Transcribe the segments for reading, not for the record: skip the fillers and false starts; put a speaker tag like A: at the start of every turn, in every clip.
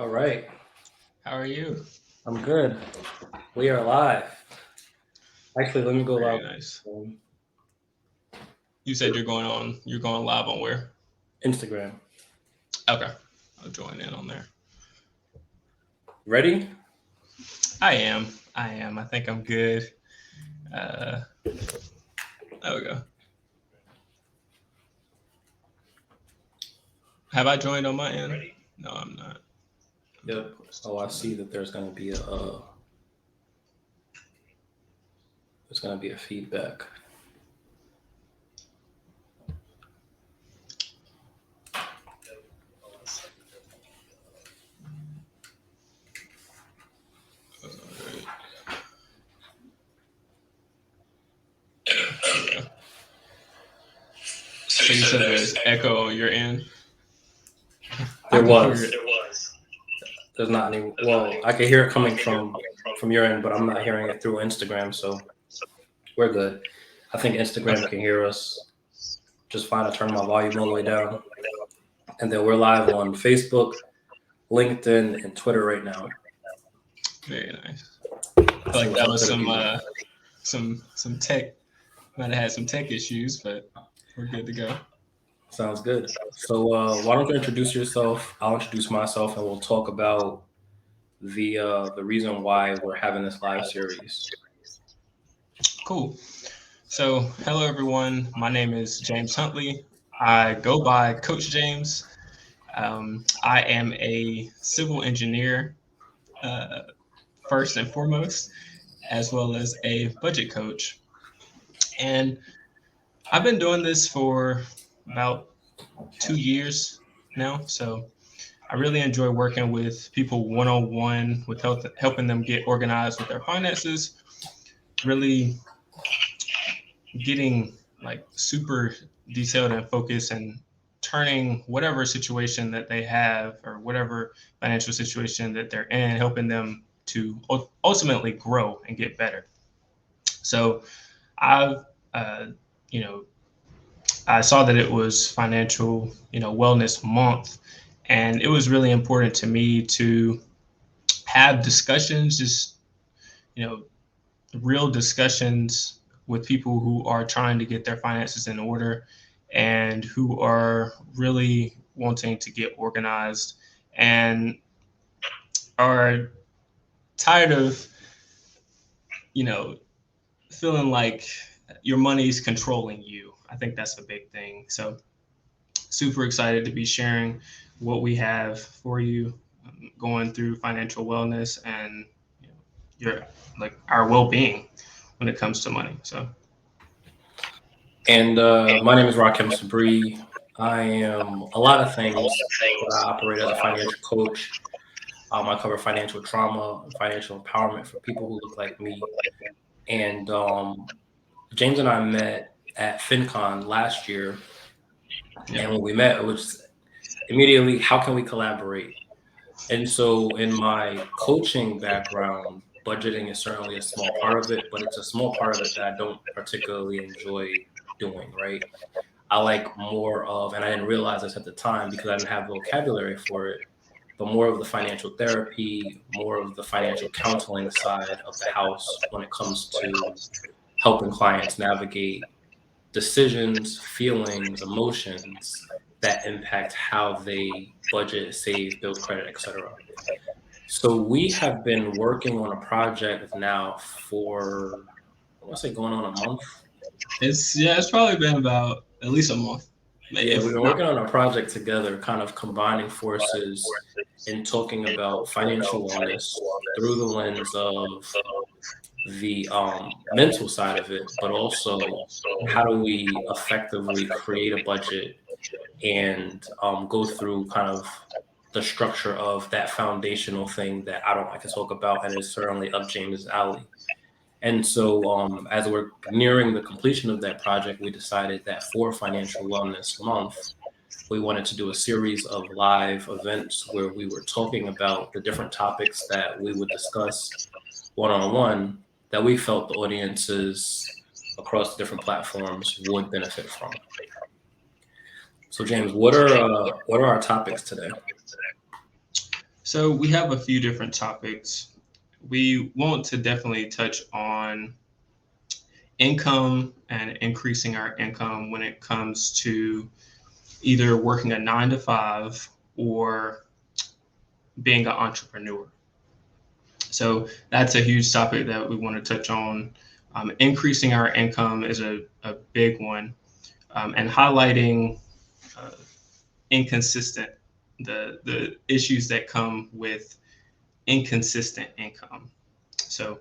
A: All right,
B: How are you?
A: I'm good. We are live. Actually, let me go
B: Very
A: live
B: nice.
A: on
B: You said you're going live on where?
A: Instagram.
B: Okay. I'll join in on there.
A: Ready?
B: I am. I am. I think I'm good. Uh, there we go. Have I joined on my end? No, I'm not. I'm not
A: Yep. Oh, I see that there's gonna be a feedback.
B: Alright. There we go. So you said there's echo on your end? I
A: There
B: can hear
A: was.
B: it.
A: There's not any. Well, I can hear it coming from your end, but I'm not hearing it through Instagram, so we're good. I think Instagram
B: Okay.
A: can hear us just fine. I turn my volume all the way down, and then we're live on Facebook, LinkedIn, and Twitter right now.
B: Very nice. I feel
A: Say
B: like
A: what's
B: that
A: up
B: was
A: to the people.
B: some tech. Might have had some tech issues, but we're good to go.
A: Sounds good. So, why don't you introduce yourself? I'll introduce myself, and we'll talk about the reason why we're having this live series.
B: Cool. So, hello everyone. My name is James Huntley. I go by Coach James. I am a civil engineer, uh, first and foremost, as well as a budget coach. And I've been doing this for about 2 years now. So, I really enjoy working with people one on one with helping them get organized with their finances, really getting like super detailed and focused and turning whatever situation that they have or whatever financial situation that they're in, helping them to ultimately grow and get better. So I've, uh, you know, I saw that it was financial, wellness month, and it was really important to me to have discussions, just, you know, real discussions with people who are trying to get their finances in order and who are really wanting to get organized and are tired of, you know, feeling like your money's controlling you. I think that's a big thing. So, super excited to be sharing what we have for you going through financial wellness and your like our well-being when it comes to money. So,
A: And my name is Rakim Sabri. I am a lot of things, but I operate as a financial coach. I cover financial trauma and financial empowerment for people who look like me. And James and I met at FinCon last year,
B: yeah.
A: and when we met, it was immediately how can we collaborate. And so, in my coaching background, budgeting is certainly a small part of it, but it's a small part of it that I don't particularly enjoy doing, right? I like more of, and I didn't realize this at the time because I didn't have vocabulary for it, but more of the financial therapy, more of the financial counseling side of the house when it comes to helping clients navigate decisions, feelings, emotions that impact how they budget, save, build credit, etc. So we have been working on a project now for I want to say going on a month.
B: It's probably been about at least a month,
A: Yeah, we've
B: if
A: been
B: not.
A: working on a project together, kind of combining forces and talking about financial wellness through the lens of the mental side of it, but also how do we effectively create a budget and go through kind of the structure of that foundational thing that I don't like to talk about and is certainly up James' alley. And so, as we're nearing the completion of that project, we decided that for Financial Wellness Month, we wanted to do a series of live events where we were talking about the different topics that we would discuss one on one that we felt the audiences across the different platforms would benefit from. So, James, what are our topics today?
B: So we have a few different topics. We want to definitely touch on income and increasing our income when it comes to either working a 9 to 5 or being an entrepreneur. So that's a huge topic that we want to touch on. Increasing our income is a big one, and highlighting uh, inconsistent the issues that come with inconsistent income. So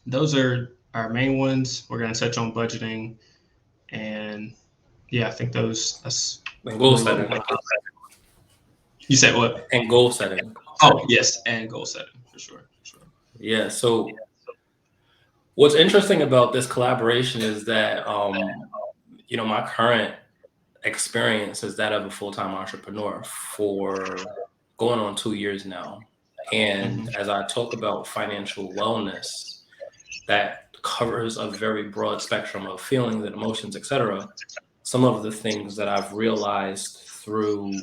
B: those are our main ones. We're going to touch on budgeting, and yeah, I think that's
A: And goal
B: really what we
A: setting.
B: want to. You said what?
A: And goal setting.
B: Oh, yes, and goal setting for sure. For sure.
A: Yeah. So what's interesting about this collaboration is that, my current experience is that of a full-time entrepreneur for going on 2 years now. And as I talk about financial wellness, that covers a very broad spectrum of feelings and emotions, etc. Some of the things that I've realized through,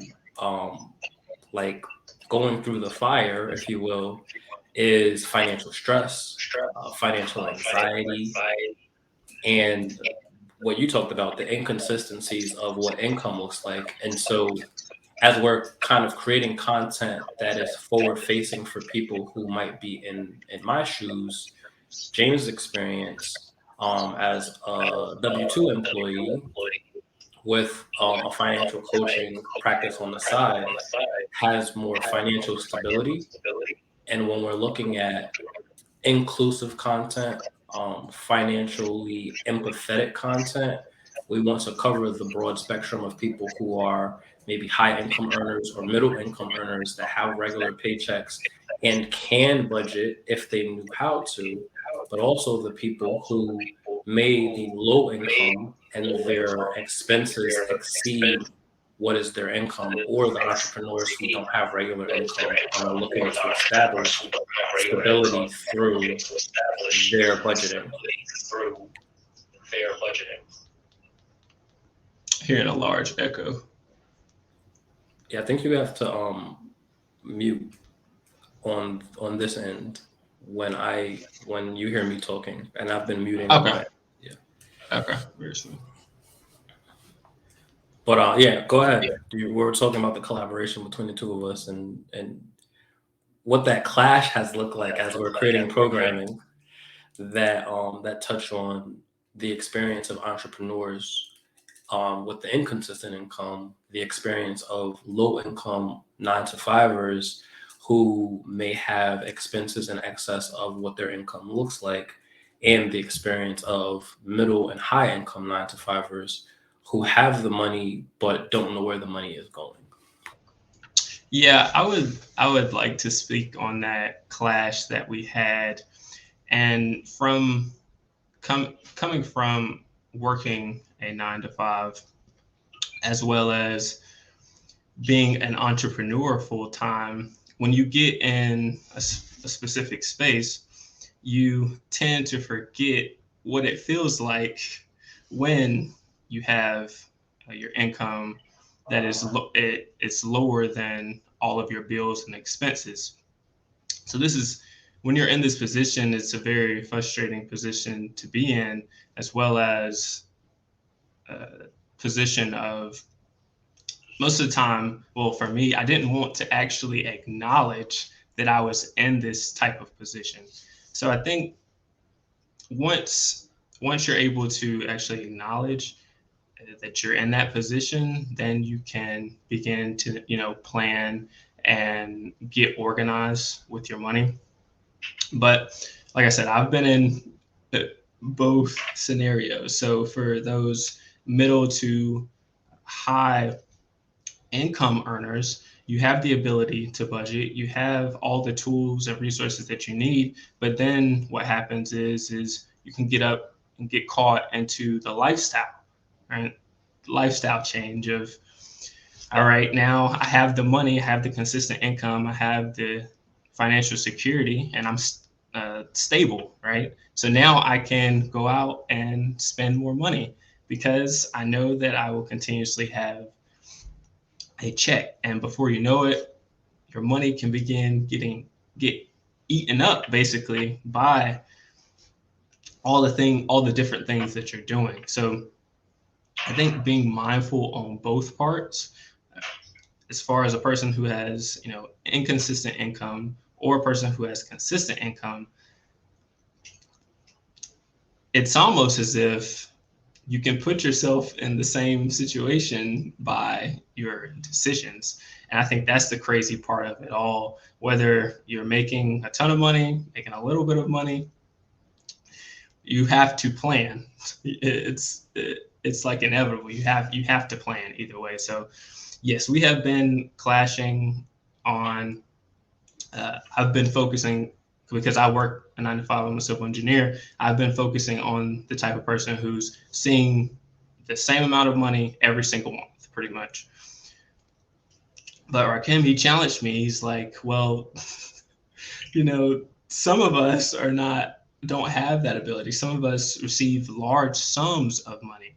A: like going through the fire, if you will, is financial stress, financial anxiety, and what you talked about, the inconsistencies of what income looks like. And so, as we're kind of creating content that is forward facing for people who might be in my shoes, James' experience as a W-2 employee with a financial coaching practice on the side has more financial stability. And when we're looking at inclusive content, financially empathetic content, we want to cover the broad spectrum of people who are maybe high income earners or middle income earners that have regular paychecks and can budget if they knew how to, but also the people who may be low income and their expenses exceed what is their income, or the entrepreneurs who don't have regular income and are looking to establish stability through their budgeting.
B: Hearing a large echo.
A: Yeah, I think you have to mute on this end when you hear me talking, and I've been muting on
B: Okay.
A: my. Yeah.
B: Okay. Very soon.
A: But yeah, go ahead. We were talking about the collaboration between the two of us and what that clash has looked like as we're creating programming that touch on the experience of entrepreneurs with the inconsistent income, the experience of low income 9 to 5ers who may have expenses in excess of what their income looks like, and the experience of middle and high income 9 to 5ers who have the money but don't know where the money is going.
B: Yeah, I would like to speak on that clash that we had, and from coming from working a 9 to 5, as well as being an entrepreneur full time. When you get in a specific space, you tend to forget what it feels like when you have your income that is it's lower than all of your bills and expenses. So this is when you're in this position, it's a very frustrating position to be in, as well as a position of most of the time, well, for me, I didn't want to actually acknowledge that I was in this type of position. So I think once once you're able to actually acknowledge that you're in that position, then you can begin to, plan and get organized with your money. But like I said, I've been in both scenarios. So for those middle to high income earners, you have the ability to budget, you have all the tools and resources that you need. But then what happens is you can get up and get caught into the lifestyle, right? Lifestyle change of, all right, now I have the money, I have the consistent income, I have the financial security, and I'm stable, right? So now I can go out and spend more money because I know that I will continuously have a check. And before you know it, your money can begin get eaten up basically by all the different things that you're doing. So I think being mindful on both parts, as far as a person who has, inconsistent income or a person who has consistent income, it's almost as if you can put yourself in the same situation by your decisions. And I think that's the crazy part of it all. Whether you're making a ton of money, making a little bit of money, you have to plan. It's like inevitable. You have to plan either way. So yes, we have been clashing on. I've been focusing, because I work a 9 to 5. I'm a civil engineer. I've been focusing on the type of person who's seeing the same amount of money every single month, pretty much. But Rakim, he challenged me. He's like, well, some of us don't have that ability. Some of us receive large sums of money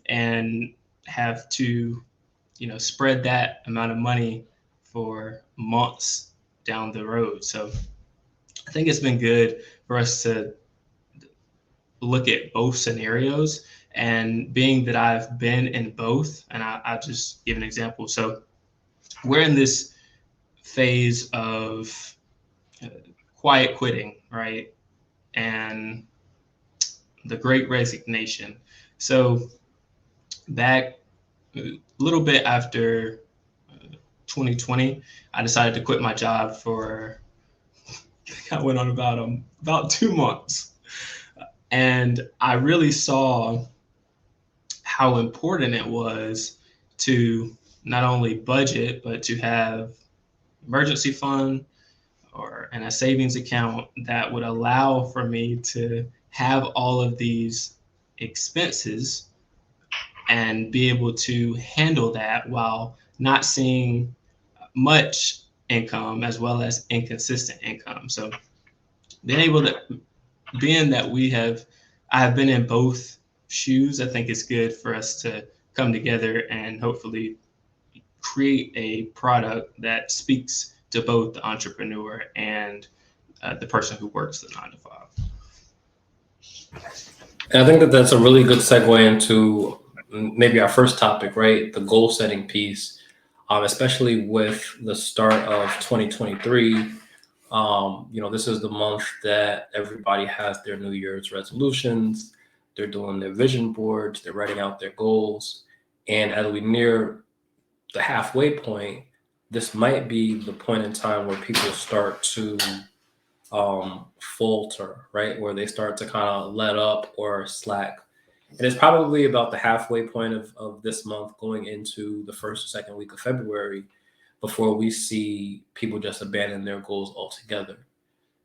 B: and have to, spread that amount of money for months down the road. So I think it's been good for us to look at both scenarios. And being that I've been in both, and I'll just give an example. So we're in this phase of quiet quitting, right? And the Great Resignation. So back a little bit after 2020, I decided to quit my job for, I went on about 2 months. And I really saw how important it was to not only budget, but to have emergency fund and a savings account that would allow for me to have all of these expenses and be able to handle that while not seeing much income as well as inconsistent income. So being that I have been in both shoes, I think it's good for us to come together and hopefully create a product that speaks to both the entrepreneur and the person who works the 9 to 5.
A: And I think that that's a really good segue into maybe our first topic, right? The goal setting piece, especially with the start of 2023. This is the month that everybody has their New Year's resolutions. They're doing their vision boards. They're writing out their goals. And as we near the halfway point, this might be the point in time where people start to falter, right? Where they start to kind of let up or slack. And it's probably about the halfway point of this month going into the first or second week of February before we see people just abandon their goals altogether.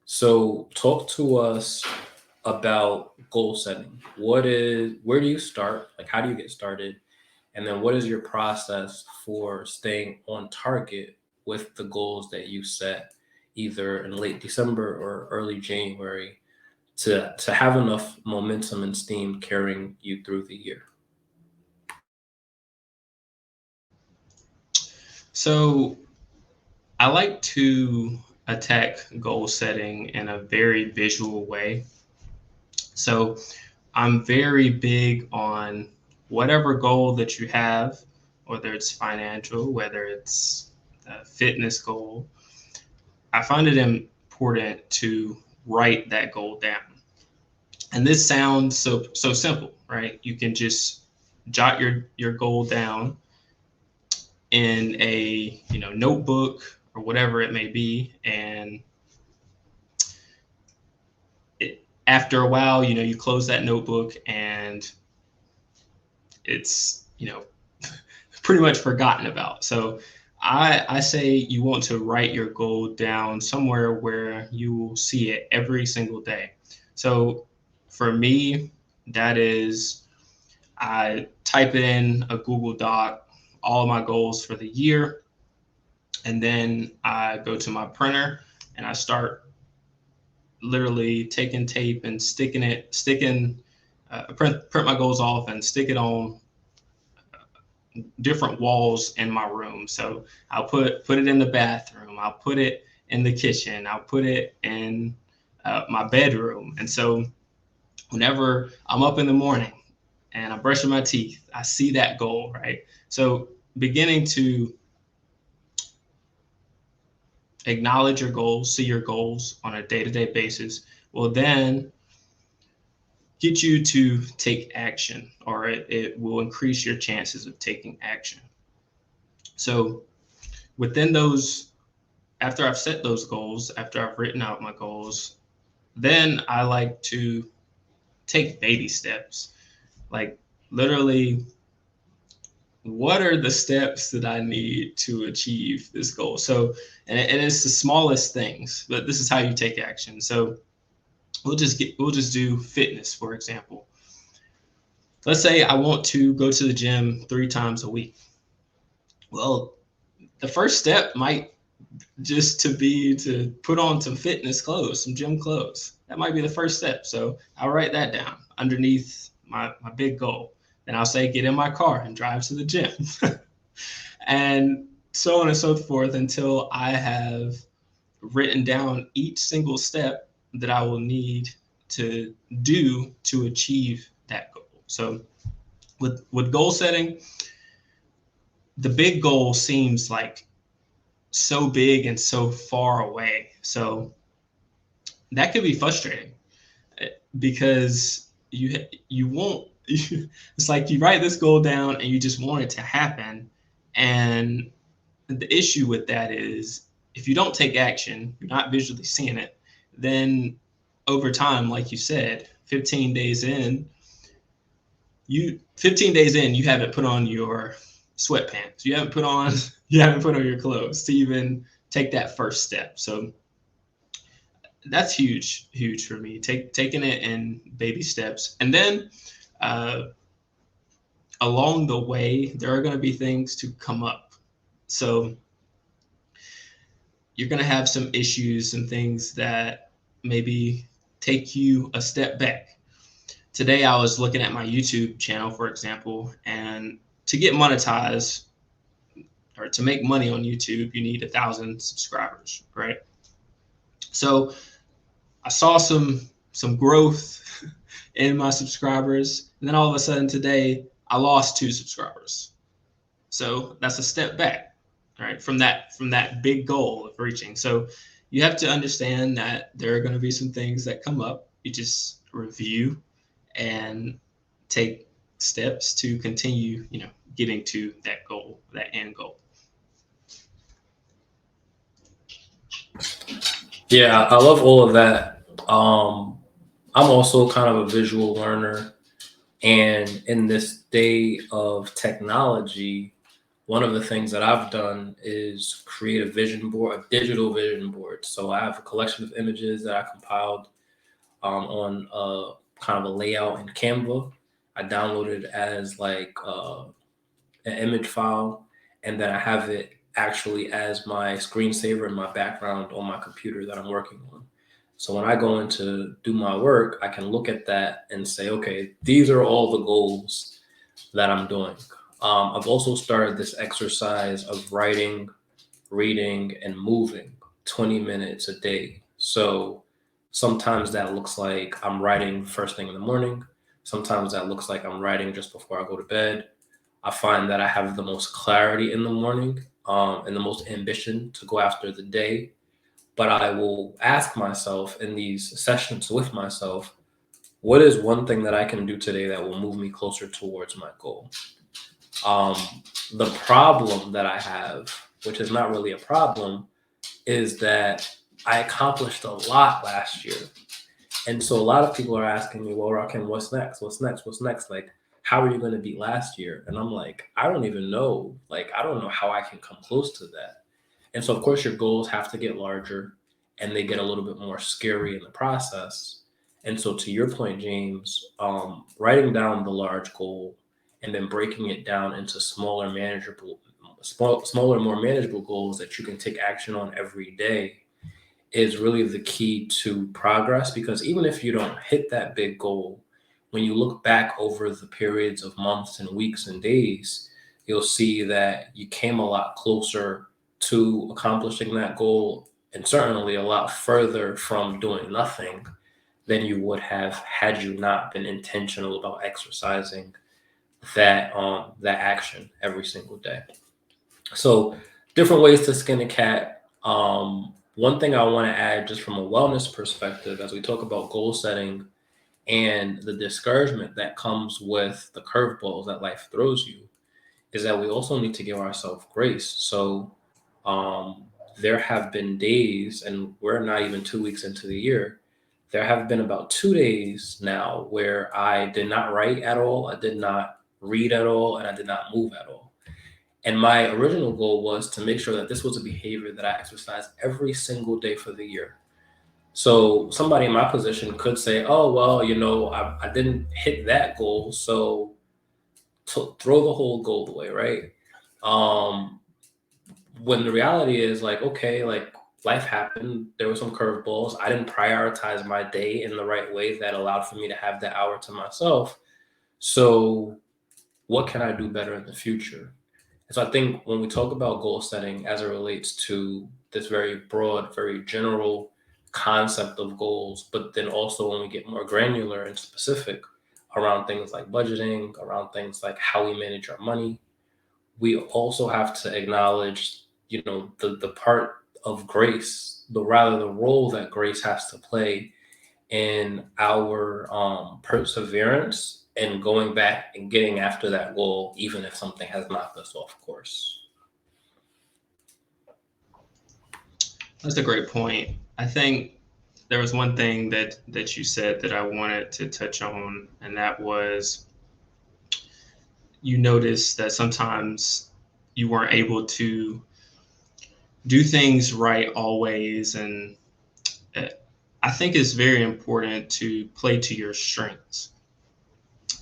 A: So talk to us about goal setting. Where do you start? Like, how do you get started? And then what is your process for staying on target with the goals that you set either in late December or early January to have enough momentum and steam carrying you through the year?
B: So I like to attack goal setting in a very visual way. So I'm very big on whatever goal that you have, whether it's financial, whether it's a fitness goal. I find it important to write that goal down. And this sounds so simple, right? You can just jot your goal down in a notebook or whatever it may be, and after a while, you close that notebook and it's pretty much forgotten about. So I say you want to write your goal down somewhere where you will see it every single day. So for me, that is, I type it in a Google Doc, all of my goals for the year, and then I go to my printer and I start literally taking tape and print my goals off and stick it on different walls in my room. So I'll put it in the bathroom. I'll put it in the kitchen. I'll put it in my bedroom. And so whenever I'm up in the morning and I'm brushing my teeth, I see that goal, right? So beginning to acknowledge your goals, see your goals on a day-to-day basis will then get you to take action, or it will increase your chances of taking action. So within those, after I've set those goals, after I've written out my goals, then I like to take baby steps. Like literally, what are the steps that I need to achieve this goal? So, and it's the smallest things, but this is how you take action. So we'll just do fitness, for example. Let's say I want to go to the gym 3 times a week. Well, the first step might just to be to put on some fitness clothes, some gym clothes. That might be the first step. So I'll write that down underneath my big goal. Then I'll say, get in my car and drive to the gym. And so on and so forth until I have written down each single step that I will need to do to achieve that goal. So with goal setting, the big goal seems like so big and so far away. So that could be frustrating because you won't. It's like you write this goal down and you just want it to happen. And the issue with that is if you don't take action, you're not visually seeing it, then over time, like you said, 15 days in, you haven't put on your sweatpants. You haven't put on your clothes to even take that first step. So that's huge for me. Taking it in baby steps. And then along the way, there are going to be things to come up. So you're going to have some issues and things that maybe take you a step back. Today, I was looking at my YouTube channel, for example, and to get monetized or to make money on YouTube, you need 1,000 subscribers, right? So I saw some growth in my subscribers, and then all of a sudden today, I lost 2 subscribers. So that's a step back, right? From that big goal of reaching. So you have to understand that there are going to be some things that come up. You just review and take steps to continue, getting to that goal, that end goal.
A: Yeah, I love all of that. I'm also kind of a visual learner. And in this day of technology, one of the things that I've done is create a vision board, a digital vision board. So I have a collection of images that I compiled on kind of a layout in Canva. I downloaded it as like an image file, and then I have it actually as my screensaver in my background on my computer that I'm working on. So when I go in to do my work, I can look at that and say, okay, these are all the goals that I'm doing. I've also started this exercise of writing, reading, and moving 20 minutes a day. So sometimes that looks like I'm writing first thing in the morning. Sometimes that looks like I'm writing just before I go to bed. I find that I have the most clarity in the morning and the most ambition to go after the day. But I will ask myself in these sessions with myself, what is one thing that I can do today that will move me closer towards my goal? The problem that I have, which is not really a problem, is that I accomplished a lot last year. And so a lot of people are asking me, well, Rakim, what's next? What's next? What's next? Like, how are you going to beat last year? And I'm like, I don't even know. Like, I don't know how I can come close to that. And so, of course, your goals have to get larger and they get a little bit more scary in the process. And so, to your point, James, writing down the large goal and then breaking it down into smaller, more manageable goals that you can take action on every day is really the key to progress. Because even if you don't hit that big goal, when you look back over the periods of months and weeks and days, you'll see that you came a lot closer to accomplishing that goal, and certainly a lot further from doing nothing than you would have had you not been intentional about exercising that action every single day. So different ways to skin a cat. One thing I want to add, just from a wellness perspective, as we talk about goal setting and the discouragement that comes with the curveballs that life throws you, is that we also need to give ourselves grace. So um, there have been days, and we're not even 2 weeks into the year, there have been about 2 days now where I did not write at all, I did not read at all, and I did not move at all. And my original goal was to make sure that this was a behavior that I exercised every single day for the year. So somebody in my position could say, oh, well, I didn't hit that goal, so throw the whole goal away, right? Um, when the reality is like, okay, like life happened, there were some curveballs. I didn't prioritize my day in the right way that allowed for me to have that hour to myself. So what can I do better in the future? And so I think when we talk about goal setting as it relates to this very broad, very general concept of goals, but then also when we get more granular and specific around things like budgeting, around things like how we manage our money, we also have to acknowledge, the part of grace, the role that grace has to play in our perseverance and going back and getting after that goal, even if something has knocked us off course.
B: That's a great point. I think there was one thing that you said that I wanted to touch on, and that was you noticed that sometimes you weren't able to do things right always. And I think it's very important to play to your strengths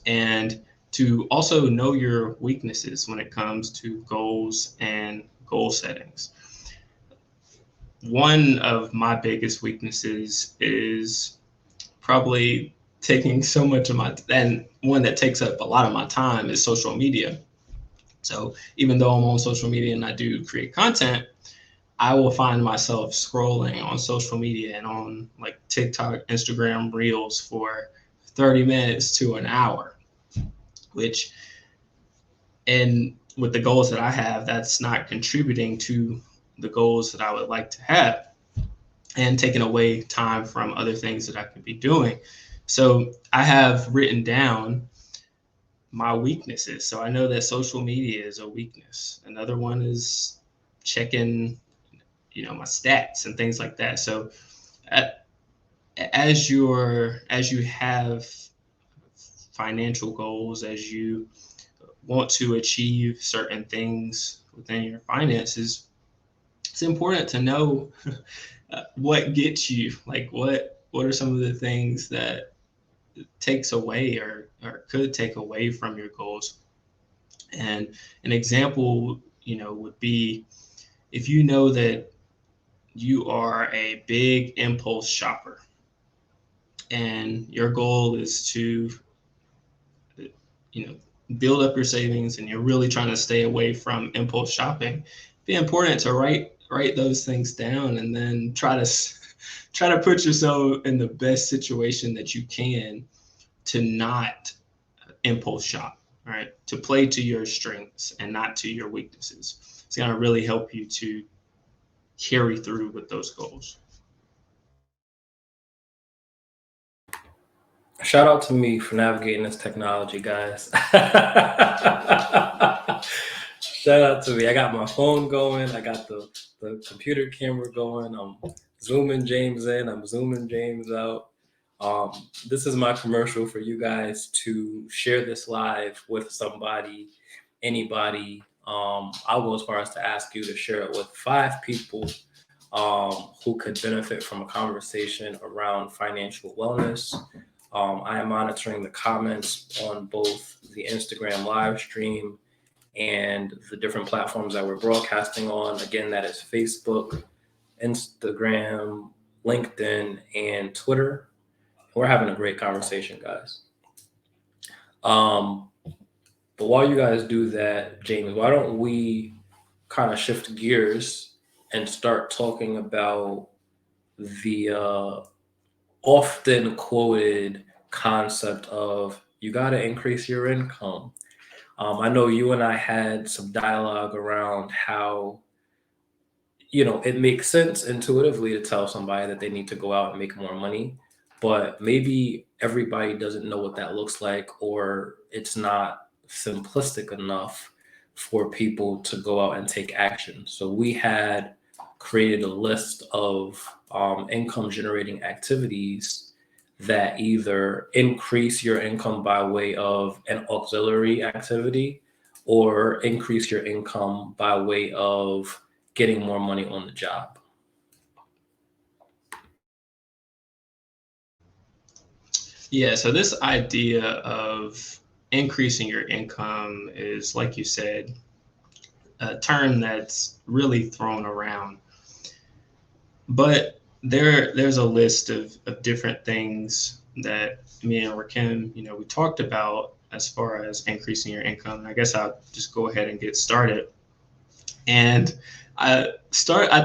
B: and to also know your weaknesses when it comes to goals and goal settings. One of my biggest weaknesses is probably taking so much of my, and one that takes up a lot of my time is social media. So even though I'm on social media and I do create content, I will find myself scrolling on social media and on like TikTok, Instagram Reels for 30 minutes to an hour, which, and with the goals that I have, that's not contributing to the goals that I would like to have and taking away time from other things that I could be doing. So I have written down my weaknesses. So I know that social media is a weakness. Another one is checking, my stats and things like that. So as you have financial goals, as you want to achieve certain things within your finances, it's important to know what gets you, like what are some of the things that takes away or could take away from your goals. And an example, would be if you know that you are a big impulse shopper and your goal is to, build up your savings and you're really trying to stay away from impulse shopping, it'd be important to write those things down and then try to put yourself in the best situation that you can to not impulse shop, right? To play to your strengths and not to your weaknesses. It's going to really help you to carry through with those goals.
A: Shout out to me for navigating this technology, guys. Shout out to me. I got my phone going. I got the computer camera going. I'm zooming James in. I'm zooming James out. This is my commercial for you guys to share this live with somebody, anybody. I'll go as far as to ask you to share it with 5 people who could benefit from a conversation around financial wellness. I am monitoring the comments on both the Instagram live stream and the different platforms that we're broadcasting on. Again, that is Facebook, Instagram, LinkedIn, and Twitter. We're having a great conversation, guys. But while you guys do that, James, why don't we kind of shift gears and start talking about the often quoted concept of you got to increase your income. I know you and I had some dialogue around how, it makes sense intuitively to tell somebody that they need to go out and make more money, but maybe everybody doesn't know what that looks like, or it's not simplistic enough for people to go out and take action. So we had created a list of income generating activities that either increase your income by way of an auxiliary activity or increase your income by way of getting more money on the job.
B: Yeah, so this idea of increasing your income is, like you said, a term that's really thrown around. But there's a list of different things that me and Rakim, we talked about as far as increasing your income. And I guess I'll just go ahead and get started. And I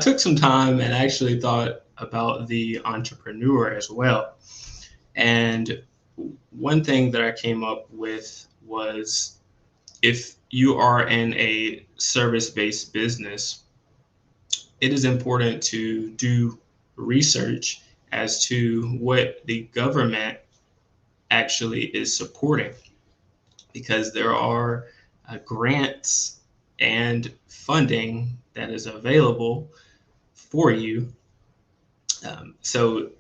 B: took some time and actually thought about the entrepreneur as well. And one thing that I came up with was, if you are in a service-based business, it is important to do research as to what the government actually is supporting, because there are grants and funding that is available for you. So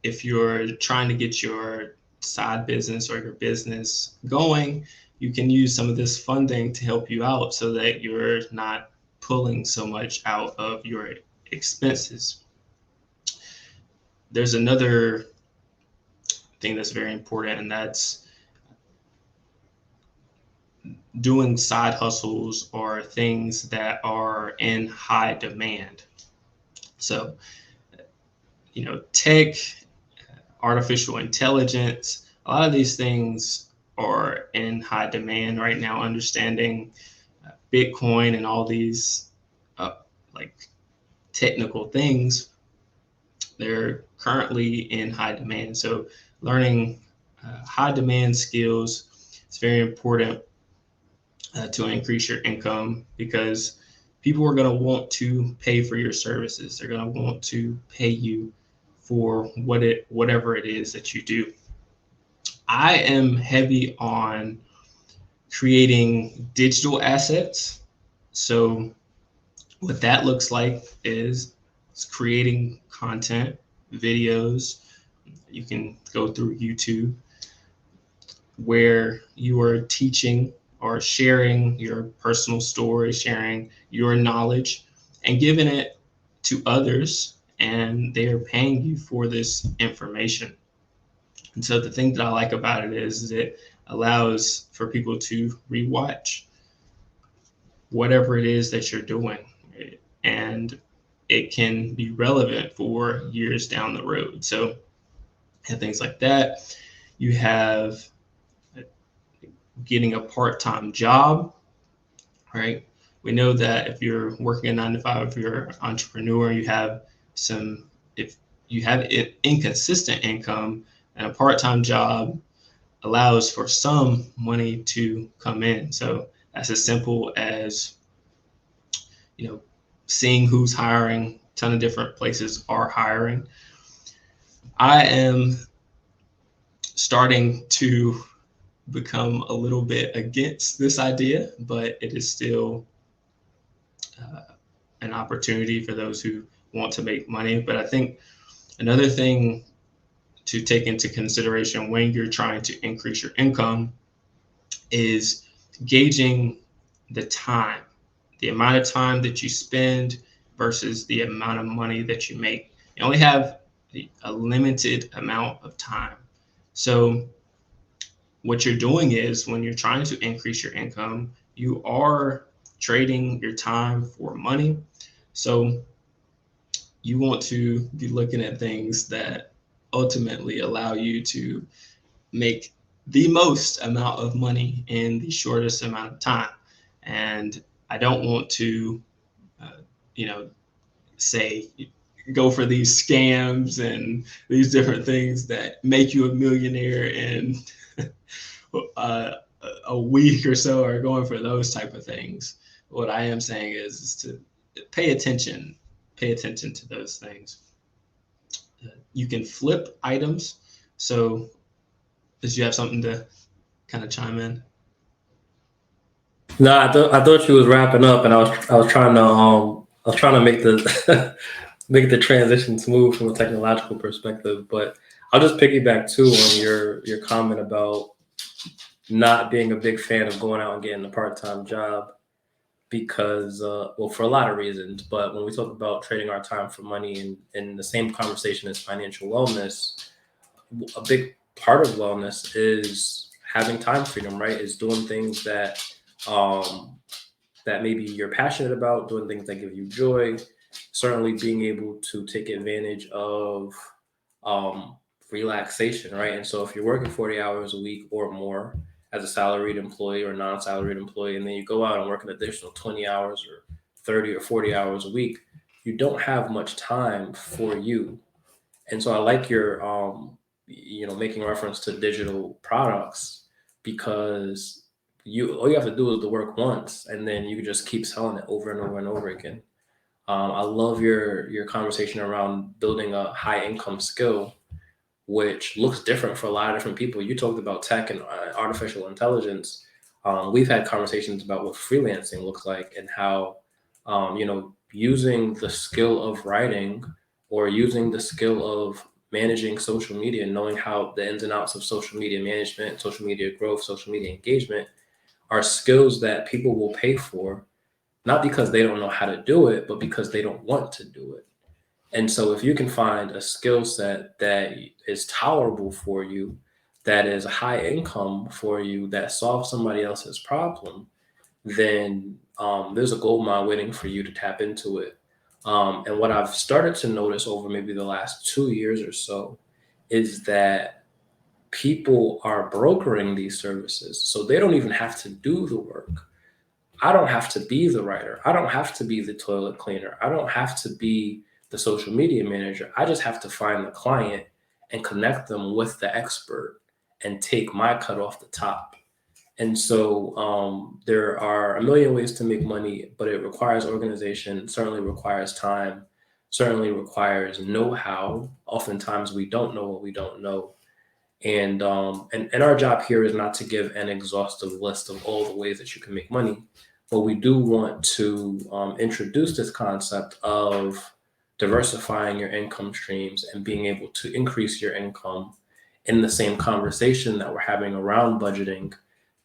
B: if you're trying to get your side business or your business going, you can use some of this funding to help you out so that you're not pulling so much out of your expenses. There's another thing that's very important, and that's doing side hustles or things that are in high demand. So, tech, artificial intelligence, a lot of these things are in high demand right now. Understanding Bitcoin and all these like technical things, they're currently in high demand. So learning high demand skills is very important to increase your income, because people are going to want to pay for your services. They're going to want to pay you for whatever it is that you do. I am heavy on creating digital assets. So what that looks like is creating content, videos. You can go through YouTube where you are teaching or sharing your personal story, sharing your knowledge, and giving it to others, and they are paying you for this information. And so the thing that I like about it is it allows for people to rewatch whatever it is that you're doing, and it can be relevant for years down the road. So, and things like that. You have getting a part-time job, right? We know that if you're working a 9 to 5, if you're an entrepreneur, if you have inconsistent income, and a part-time job allows for some money to come in. So that's as simple as, seeing who's hiring. A ton of different places are hiring. I am starting to become a little bit against this idea, but it is still an opportunity for those who want to make money. But I think another thing to take into consideration when you're trying to increase your income is gauging the time, the amount of time that you spend versus the amount of money that you make. You only have a limited amount of time. So what you're doing is, when you're trying to increase your income, you are trading your time for money. So you want to be looking at things that ultimately allow you to make the most amount of money in the shortest amount of time. And I don't want to, say go for these scams and these different things that make you a millionaire in a week or so, or going for those type of things. What I am saying is to pay attention to those things. You can flip items. So did you have something to kind of chime in?
A: No, I thought you was wrapping up, and I was trying to make the make the transition smooth from a technological perspective. But I'll just piggyback too on your comment about not being a big fan of going out and getting a part-time job because well, for a lot of reasons. But when we talk about trading our time for money, and in the same conversation as financial wellness, a big part of wellness is having time freedom, right? Is doing things um, that maybe you're passionate about, doing things that give you joy. Certainly, being able to take advantage of um, relaxation, right? And so, if you're working 40 hours a week or more as a salaried employee or non-salaried employee, and then you go out and work an additional 20 hours or 30 or 40 hours a week, you don't have much time for you. And so I like your making reference to digital products because you all you have to do is the work once, and then you can just keep selling it over and over and over again. I love your conversation around building a high income skill, which looks different for a lot of different people. You talked about tech and artificial intelligence. We've had conversations about what freelancing looks like and how, using the skill of writing or using the skill of managing social media, knowing how the ins and outs of social media management, social media growth, social media engagement are skills that people will pay for, not because they don't know how to do it, but because they don't want to do it. And so if you can find a skill set that is tolerable for you, that is a high income for you, that solves somebody else's problem, then there's a gold mine waiting for you to tap into it. And what I've started to notice over maybe the last 2 years or so is that people are brokering these services. So they don't even have to do the work. I don't have to be the writer. I don't have to be the toilet cleaner. I don't have to be the social media manager. I just have to find the client and connect them with the expert and take my cut off the top. And so there are a million ways to make money, but it requires organization, certainly requires time, certainly requires know-how. Oftentimes we don't know what we don't know. And our job here is not to give an exhaustive list of all the ways that you can make money, but we do want to introduce this concept of diversifying your income streams and being able to increase your income in the same conversation that we're having around budgeting.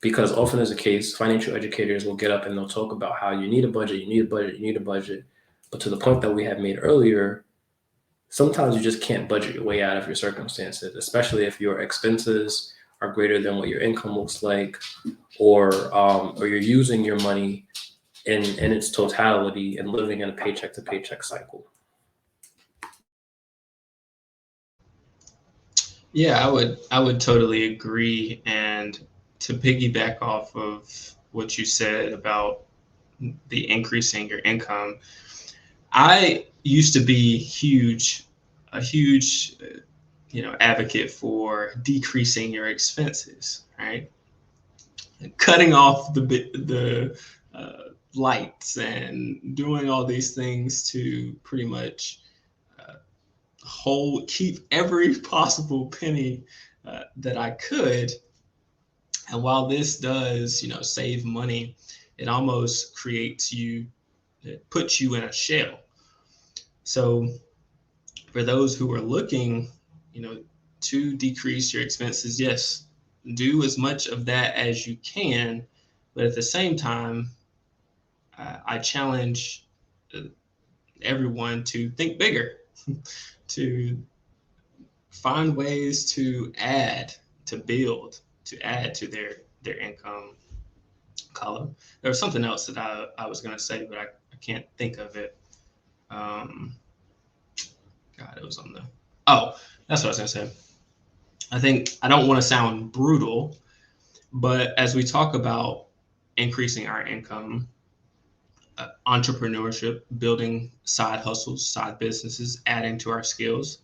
A: Because often as a case, financial educators will get up and they'll talk about how you need a budget, you need a budget, you need a budget. But to the point that we had made earlier, sometimes you just can't budget your way out of your circumstances, especially if your expenses are greater than what your income looks like, or you're using your money in its totality and living in a paycheck to paycheck cycle.
B: Yeah, I would totally agree. And to piggyback off of what you said about the increasing your income, I used to be a huge, advocate for decreasing your expenses, right? Cutting off the lights and doing all these things to pretty much keep every possible penny that I could. And while this does, save money, it almost it puts you in a shell. So for those who are looking, to decrease your expenses, yes, do as much of that as you can. But at the same time, I challenge everyone to think bigger, to find ways to add to their income column. There was something else that I was going to say, but I can't think of it. Um, God, it was on the. Oh, that's what I was going to say. I think I don't want to sound brutal, But as we talk about increasing our income, entrepreneurship, building side hustles, side businesses, adding to our skills,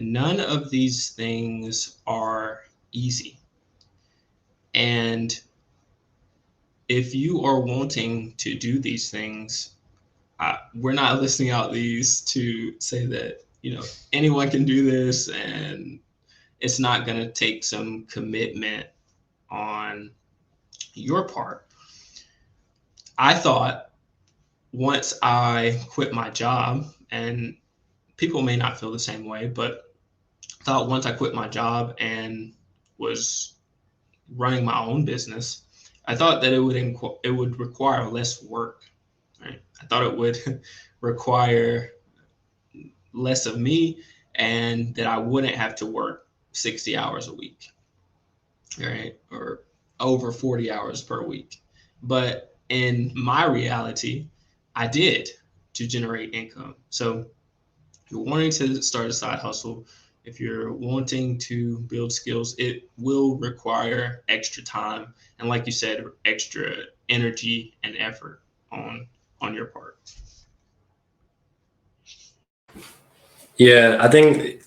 B: none of these things are easy. And if you are wanting to do these things, we're not listing out these to say that, anyone can do this, and it's not going to take some commitment on your part. I thought once I quit my job, and people may not feel the same way, but I thought once I quit my job and was running my own business, I thought that it would require less work. Right? I thought it would require less of me, and that I wouldn't have to work 60 hours a week, right? Or over 40 hours per week. But in my reality, I did to generate income. So if you're wanting to start a side hustle, if you're wanting to build skills, it will require extra time. And like you said, extra energy and effort on your part.
A: Yeah, I think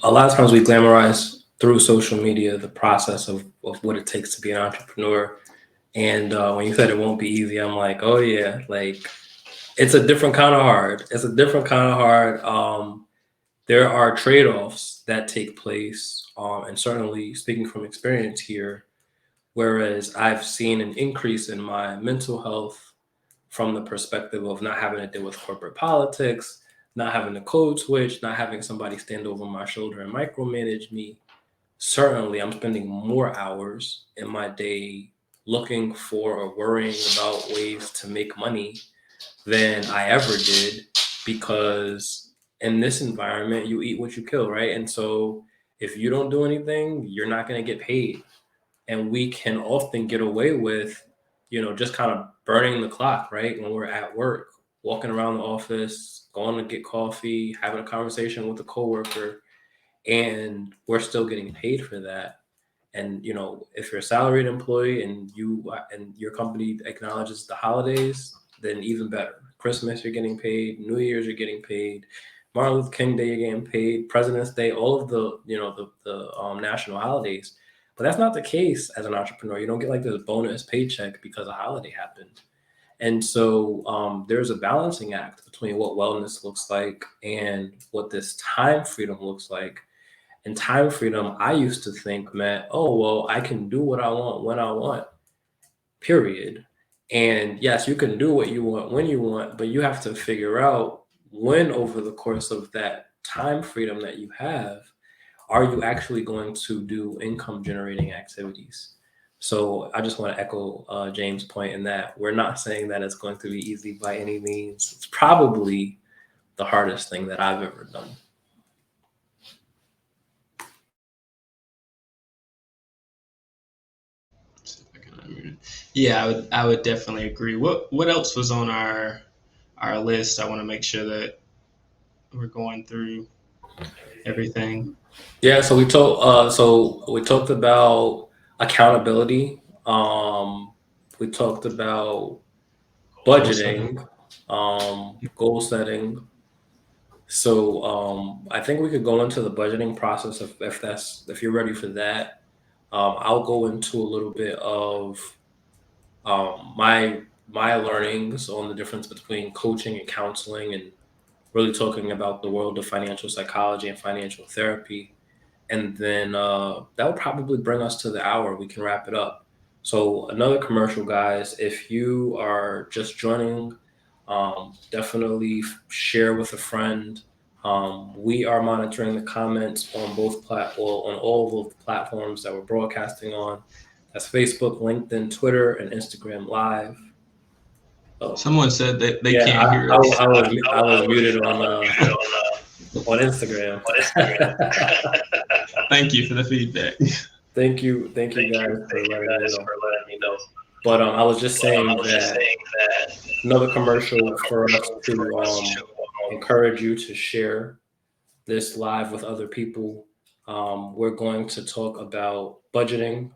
A: a lot of times we glamorize through social media the process of what it takes to be an entrepreneur. And when you said it won't be easy, I'm like, oh yeah, like it's a different kind of hard. It's a different kind of hard. There are trade-offs that take place, and certainly speaking from experience here, whereas I've seen an increase in my mental health from the perspective of not having to deal with corporate politics, not having to code switch, not having somebody stand over my shoulder and micromanage me. Certainly, I'm spending more hours in my day looking for or worrying about ways to make money than I ever did, because in this environment, you eat what you kill, right? And so if you don't do anything, you're not going to get paid. And we can often get away with, just kind of burning the clock, right? When we're at work, walking around the office, going to get coffee, having a conversation with a coworker, and we're still getting paid for that. And if you're a salaried employee and your company acknowledges the holidays, then even better. Christmas you're getting paid, New Year's you're getting paid, Martin Luther King Day you're getting paid, President's Day, all of the the national holidays. But that's not the case as an entrepreneur. You don't get like this bonus paycheck because a holiday happened. And so there's a balancing act between what wellness looks like and what this time freedom looks like. And time freedom, I used to think meant, oh, well, I can do what I want when I want, period. And yes, you can do what you want when you want, but you have to figure out when over the course of that time freedom that you have, are you actually going to do income generating activities? So I just want to echo James' point in that we're not saying that it's going to be easy by any means. It's probably the hardest thing that I've ever done.
B: Yeah, I would definitely agree. What else was on our list? I want to make sure that we're going through everything.
A: Yeah, so we talked about accountability. We talked about budgeting, goal setting. So I think we could go into the budgeting process if you're ready for that. I'll go into a little bit of my learnings on the difference between coaching and counseling, and really talking about the world of financial psychology and financial therapy. And then that will probably bring us to the hour. We can wrap it up. So another commercial, guys. If you are just joining, definitely share with a friend. We are monitoring the comments on on all of the platforms that we're broadcasting on. That's Facebook, LinkedIn, Twitter, and Instagram Live. Oh,
B: Someone said that they
A: yeah,
B: can't hear
A: I,
B: us.
A: I was muted on Instagram.
B: Thank you for the feedback.
A: Thank you guys for letting me know. But I was just saying that another commercial for us to encourage you to share this live with other people. We're going to talk about budgeting.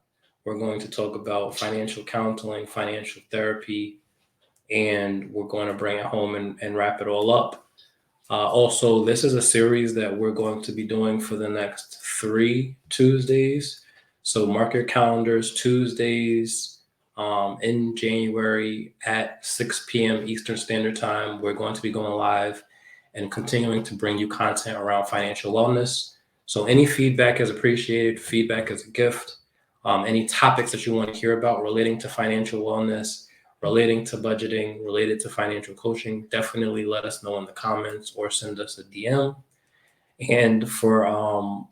A: We're going to talk about financial counseling, financial therapy, and we're going to bring it home and wrap it all up. Also, this is a series that we're going to be doing for the next 3 Tuesdays. So mark your calendars, Tuesdays in January at 6 p.m. Eastern Standard Time. We're going to be going live and continuing to bring you content around financial wellness. So any feedback is appreciated. Feedback is a gift. Any topics that you want to hear about relating to financial wellness, relating to budgeting, related to financial coaching, definitely let us know in the comments or send us a DM. And for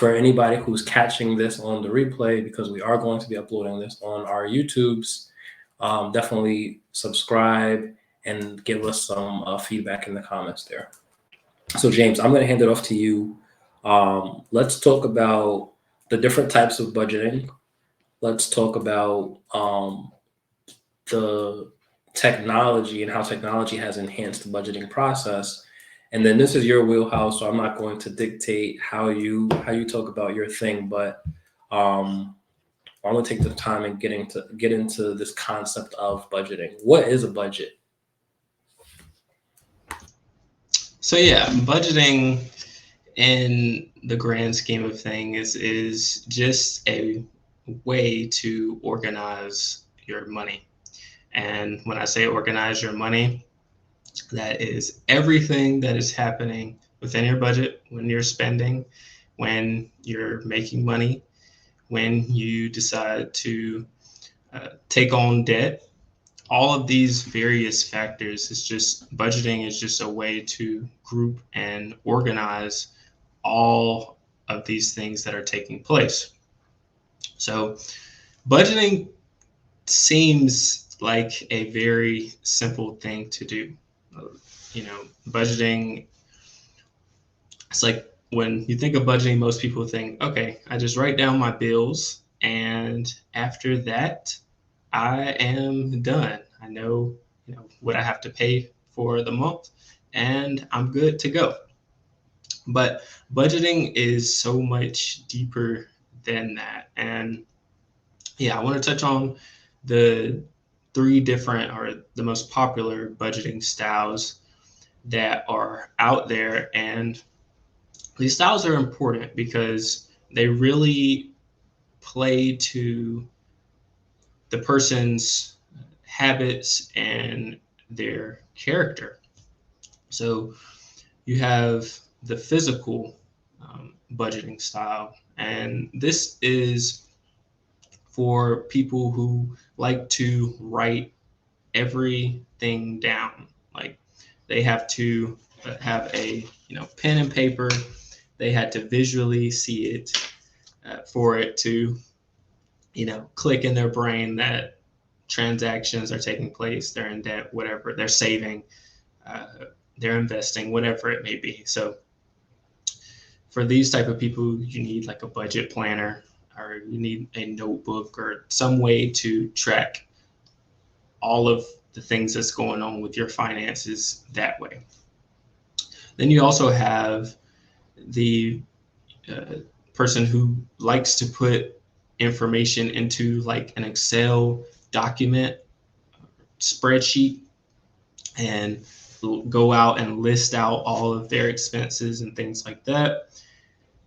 A: anybody who's catching this on the replay, because we are going to be uploading this on our YouTubes, definitely subscribe and give us some feedback in the comments there. So James, I'm going to hand it off to you. Let's talk about the different types of budgeting. Let's talk about the technology and how technology has enhanced the budgeting process. And then this is your wheelhouse, so I'm not going to dictate how you talk about your thing, but I'm gonna take the time and get into this concept of budgeting. What is a budget?
B: So yeah, budgeting in the grand scheme of things is just a way to organize your money. And when I say organize your money, that is everything that is happening within your budget, when you're spending, when you're making money, when you decide to take on debt. All of these various factors is just budgeting is just a way to group and organize all of these things that are taking place. So budgeting seems like a very simple thing to do. Budgeting, it's like when you think of budgeting, most people think, okay, I just write down my bills, and after that, I am done. I know, what I have to pay for the month, and I'm good to go. But budgeting is so much deeper than that. And yeah, I want to touch on the 3 different or the most popular budgeting styles that are out there. And these styles are important because they really play to the person's habits and their character. So you have the physical budgeting style, and this is for people who like to write everything down. Like they have to have a pen and paper. They had to visually see it for it to click in their brain that transactions are taking place, they're in debt, whatever, they're saving, they're investing, whatever it may be. So for these type of people, you need like a budget planner, or you need a notebook or some way to track all of the things that's going on with your finances that way. Then you also have the person who likes to put information into like an Excel document, spreadsheet, and go out and list out all of their expenses and things like that.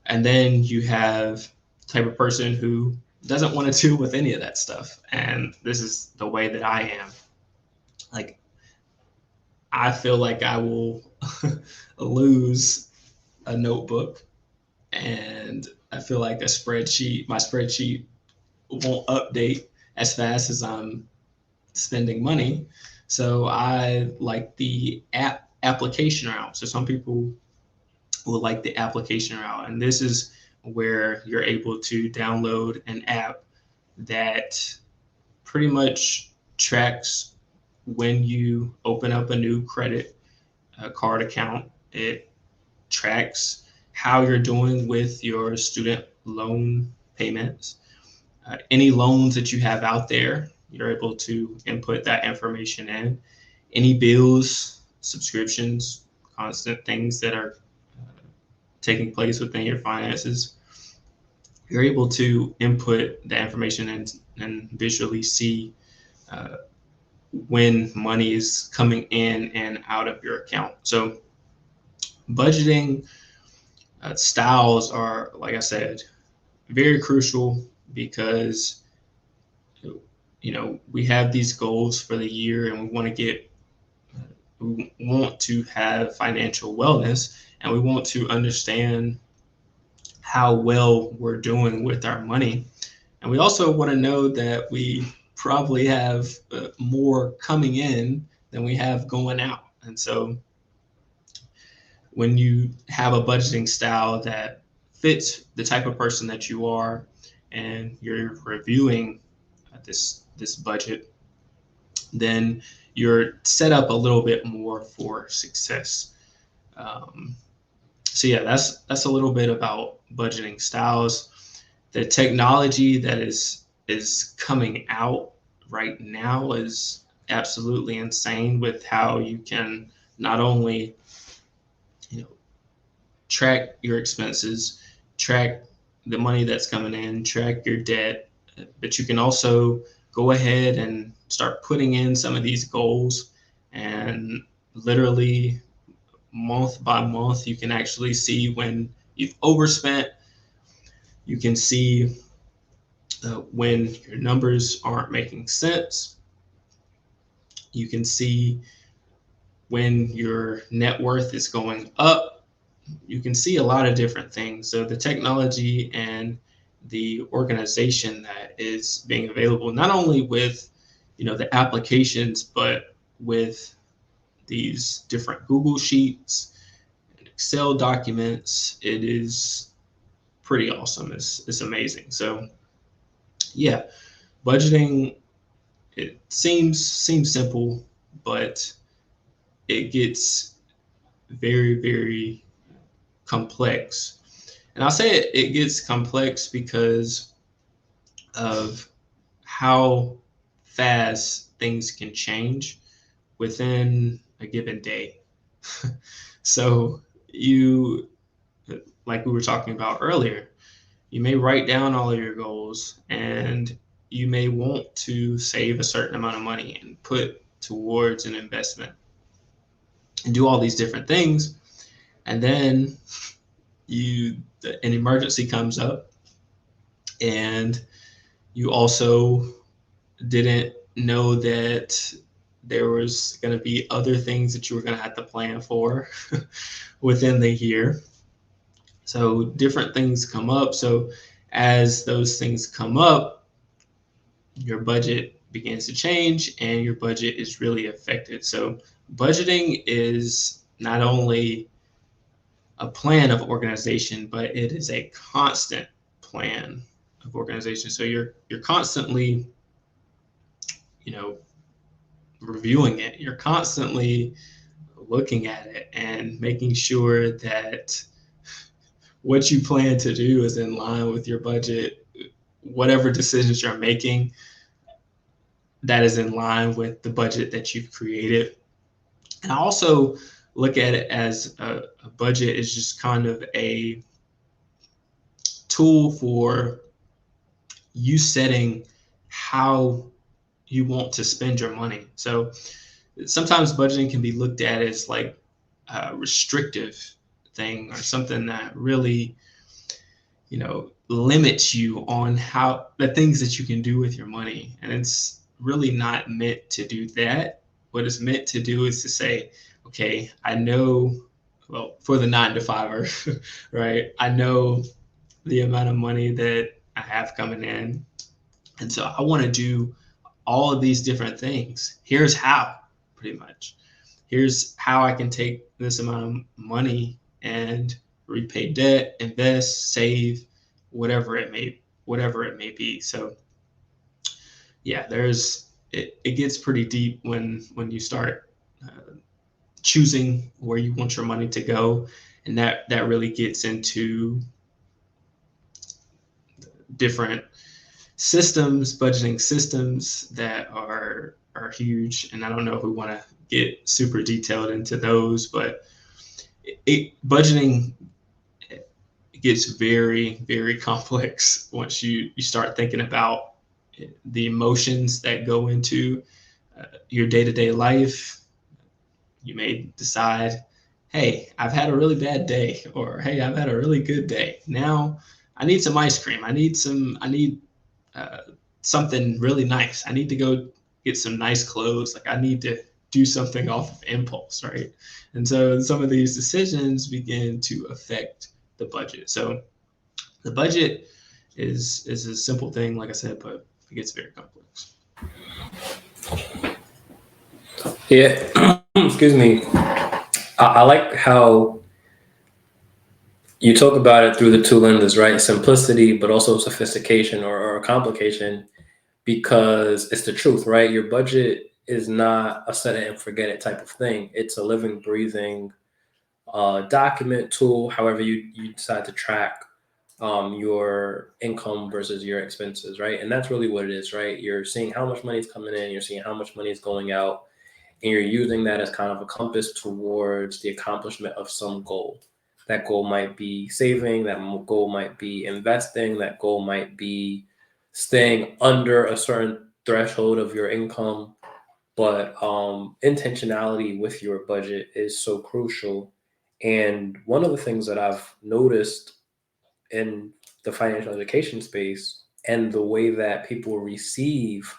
B: And then you have the type of person who doesn't want to deal with any of that stuff. And this is the way that I am. Like, I feel like I will lose a notebook, and I feel like my spreadsheet won't update as fast as I'm spending money. So I like the application route. So some people will like the application route, and this is where you're able to download an app that pretty much tracks when you open up a new credit card account. It tracks how you're doing with your student loan payments. Any loans that you have out there, you're able to input that information in. Any bills, subscriptions, constant things that are taking place within your finances, you're able to input the information and visually see when money is coming in and out of your account. So budgeting styles are, like I said, very crucial because we have these goals for the year and we want to have financial wellness, and we want to understand how well we're doing with our money. And we also want to know that we probably have more coming in than we have going out. And so when you have a budgeting style that fits the type of person that you are, and you're reviewing this budget, then you're set up a little bit more for success. Um, so yeah, that's a little bit about budgeting styles. The technology that is coming out right now is absolutely insane with how you can not only track your expenses, track the money that's coming in, track your debt, but you can also go ahead and start putting in some of these goals, and literally month by month you can actually see when you've overspent. You can see when your numbers aren't making sense. You can see when your net worth is going up. You can see a lot of different things. So the technology and the organization that is being available, not only with the applications, but with these different Google Sheets and Excel documents, it is pretty awesome. It's amazing. So yeah, budgeting, it seems simple, but it gets very, very complex. And I'll say it gets complex because of how fast things can change within a given day. So you, like we were talking about earlier, you may write down all of your goals, and you may want to save a certain amount of money and put towards an investment and do all these different things. And then an emergency comes up, and you also didn't know that there was going to be other things that you were going to have to plan for within the year. So different things come up. So as those things come up, your budget begins to change and your budget is really affected. So budgeting is not only a plan of organization, but it is a constant plan of organization. So you're constantly, reviewing it. You're constantly looking at it and making sure that what you plan to do is in line with your budget. Whatever decisions you're making, that is in line with the budget that you've created. And I also look at it as a budget is just kind of a tool for you setting how you want to spend your money. So sometimes budgeting can be looked at as like a restrictive thing or something that really, limits you on how the things that you can do with your money. And it's really not meant to do that. What it's meant to do is to say, okay, I know, well, for the 9 to 5er, right? I know the amount of money that I have coming in. And so I want to do all of these different things. Here's how, pretty much. Here's how I can take this amount of money and repay debt, invest, save, whatever it may be. So yeah, it gets pretty deep when you start choosing where you want your money to go, and that really gets into different systems, budgeting systems that are huge. And I don't know if we want to get super detailed into those, but budgeting it gets very, very complex once you start thinking about the emotions that go into your day-to-day life. You may decide, hey, I've had a really bad day, or hey, I've had a really good day. Now I need some ice cream. I need uh, something really nice. I need to go get some nice clothes. Like I need to do something off of impulse, right? And so some of these decisions begin to affect the budget. So the budget is a simple thing, like I said, but it gets very complex.
A: Yeah, excuse me. I like how you talk about it through the two lenses, right? Simplicity, but also sophistication or complication, because it's the truth, right? Your budget is not a set it and forget it type of thing. It's a living, breathing document tool, however you decide to track your income versus your expenses, right? And that's really what it is, right? You're seeing how much money is coming in, you're seeing how much money is going out, and you're using that as kind of a compass towards the accomplishment of some goal. That goal might be saving, that goal might be investing, that goal might be staying under a certain threshold of your income. But intentionality with your budget is so crucial. And one of the things that I've noticed in the financial education space and the way that people receive